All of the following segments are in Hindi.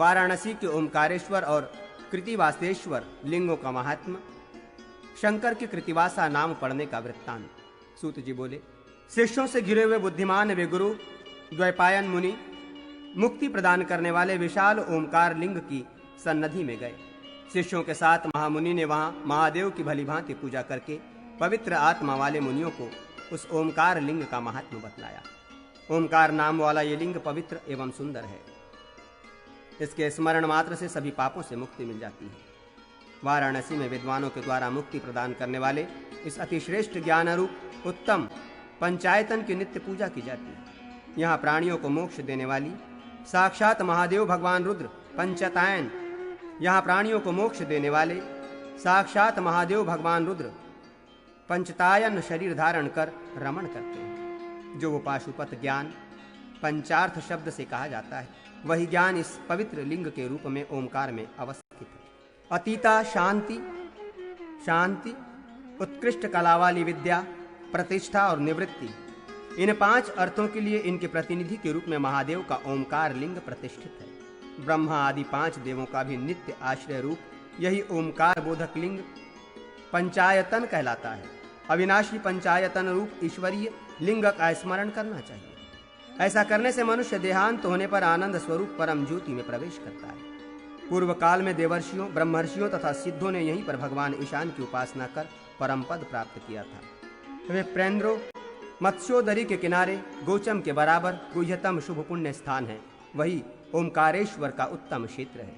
वाराणसी के ओमकारेश्वर और कृतिवासेश्वर लिंगों का महात्म्य, शंकर के कृतिवासा नाम पढ़ने का वृत्तांत। सूत जी बोले, शिष्यों से घिरे हुए बुद्धिमान वे गुरु द्वैपायन मुनि मुक्ति प्रदान करने वाले विशाल ओमकार लिंग की सन्निधि में गए। शिष्यों के साथ महामुनि ने वहां महादेव की भलीभांति पूजा करके पवित्र आत्मा वाले मुनियों को उस ओमकार लिंग का महात्म्य बतलाया। ओमकार नाम वाला ये लिंग पवित्र एवं सुंदर है। इसके स्मरण मात्र से सभी पापों से मुक्ति मिल जाती है। वाराणसी में विद्वानों के द्वारा मुक्ति प्रदान करने वाले इस अतिश्रेष्ठ ज्ञान रूप उत्तम पंचायतन की नित्य पूजा की जाती है। यहाँ प्राणियों को मोक्ष देने वाली साक्षात महादेव भगवान रुद्र पंचतायन, यहाँ प्राणियों को मोक्ष देने वाले साक्षात महादेव भगवान रुद्र पंचतायन शरीर धारण कर रमण करते हैं। जो वो पाशुपत ज्ञान पंचार्थ शब्द से कहा जाता है, वही ज्ञान इस पवित्र लिंग के रूप में ओमकार में अवस्थित है। अतीता शांति, शांति, उत्कृष्ट कला वाली विद्या, प्रतिष्ठा और निवृत्ति, इन 5 अर्थों के लिए इनके प्रतिनिधि के रूप में महादेव का ओमकार लिंग प्रतिष्ठित है। ब्रह्मा आदि 5 देवों का भी नित्य आश्रय रूप यही ओमकार बोधक लिंग पंचायतन कहलाता है। अविनाशी पंचायतन रूप ईश्वरीय लिंग का स्मरण करना चाहिए। ऐसा करने से मनुष्य देहांत होने पर आनंद स्वरूप परम ज्योति में प्रवेश करता है। पूर्व काल में देवर्षियों, ब्रह्मर्षियों तथा सिद्धों ने यहीं पर भगवान ईशान की उपासना कर परम पद प्राप्त किया था। वे प्रेंद्रो मत्स्योदरी के किनारे गोचम के बराबर गुह्यतम शुभ पुण्य स्थान है। वही ओमकारेश्वर का उत्तम क्षेत्र है।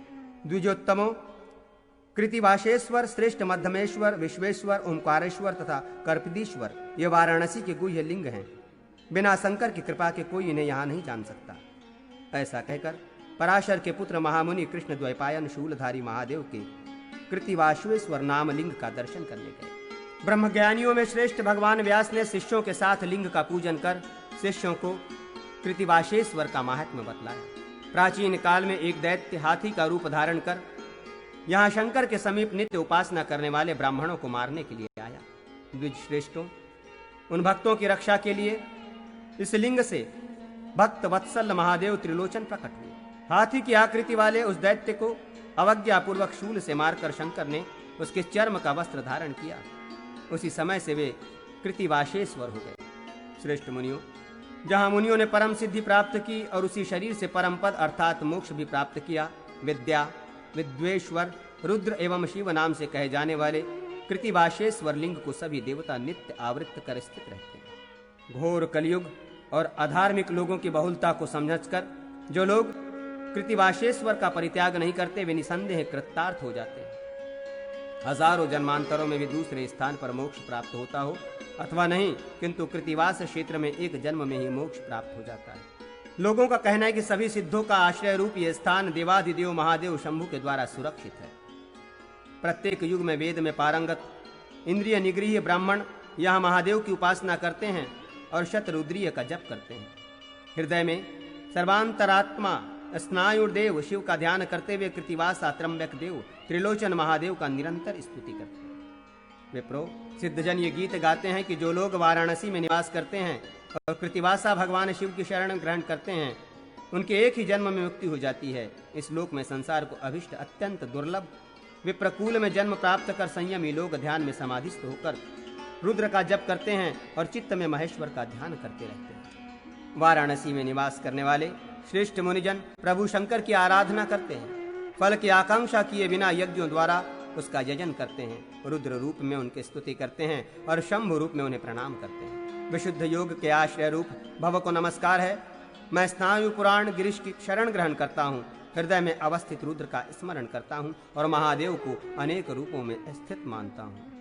द्विजोत्तमों कृतिवासेश्वर, श्रेष्ठ मध्यमेश्वर, विश्वेश्वर, ओमकारेश्वर तथा कर्पदीश्वर ये वाराणसी के गुह्य लिंग हैं। बिना शंकर की कृपा के कोई इन्हें यहाँ नहीं जान सकता। ऐसा कहकर पराशर के पुत्र महामुनि कृष्ण द्वैपायन शूलधारी महादेव के कृतिवासेश्वर नाम लिंग का दर्शन करने गए। ब्रह्मज्ञानियों में श्रेष्ठ भगवान व्यास ने शिष्यों के साथ लिंग का पूजन कर शिष्यों को कृतिवासेश्वर का महात्म्य बतलाया। प्राचीन काल में एक दैत्य हाथी का रूप धारण कर यहाँ शंकर के समीप नित्य उपासना करने वाले ब्राह्मणों को मारने के लिए आया। द्विज श्रेष्ठों, उन भक्तों की रक्षा के लिए इस लिंग से भक्त वत्सल महादेव त्रिलोचन प्रकट हुए। हाथी की आकृति वाले उस दैत्य को अवज्ञापूर्वक शूल से मारकर शंकर ने उसके चर्म का वस्त्र धारण किया। उसी समय से वे कृतिवासेश्वर हो गए। श्रेष्ठ मुनियों, जहां मुनियों ने परम सिद्धि प्राप्त की और उसी शरीर से परम पद अर्थात मोक्ष भी प्राप्त किया, विद्या, विद्वेश्वर, रुद्र एवं शिव नाम से कहे जाने वाले कृतिवासेश्वर लिंग को सभी देवता नित्य आवृत्त कर स्थित रहते हैं। घोर कलयुग और अधार्मिक लोगों की बहुलता को समझकर जो लोग कृतिवासेश्वर का परित्याग नहीं करते, वे निसंदेह कृतार्थ हो जाते हैं। हजारों जन्मांतरों में भी दूसरे स्थान पर मोक्ष प्राप्त होता हो अथवा नहीं, किंतु कृतिवास क्षेत्र में एक जन्म में ही मोक्ष प्राप्त हो जाता है। लोगों का कहना है कि सभी सिद्धों का आश्रय रूप यह स्थान देवाधिदेव महादेव शंभु के द्वारा सुरक्षित है। प्रत्येक युग में वेद में पारंगत इंद्रिय निगृह ब्राह्मण यहाँ महादेव की उपासना करते हैं और शतरुद्रीय का जप करते हैं। हृदय में सर्वांतरात्मा स्नायुर्देव शिव का ध्यान करते हुए कृतिवासा त्र्यंबक देव त्रिलोचन महादेव का निरंतर स्तुति करते हैं। विप्रो, सिद्धजन ये गीत गाते हैं कि जो लोग वाराणसी में निवास करते हैं और कृतिवासा भगवान शिव की शरण ग्रहण करते हैं, उनके एक ही जन्म में मुक्ति हो जाती है। इस लोक में संसार को अभिष्ट अत्यंत दुर्लभ विप्रकूल में जन्म प्राप्त कर संयमी लोग ध्यान में समाधिस्थ होकर रुद्र का जप करते हैं और चित्त में महेश्वर का ध्यान करते रहते हैं। वाराणसी में निवास करने वाले श्रेष्ठ मुनिजन प्रभु शंकर की आराधना करते हैं। फल की आकांक्षा किए बिना यज्ञों द्वारा उसका यजन करते हैं। रुद्र रूप में उनकी स्तुति करते हैं और शंभु रूप में उन्हें प्रणाम करते हैं। विशुद्ध योग के आश्रय रूप भव को नमस्कार है। मैं स्नायु पुराण गिरीश की शरण ग्रहण करता हूँ। हृदय में अवस्थित रुद्र का स्मरण करता हूँ और महादेव को अनेक रूपों में स्थित मानता हूँ।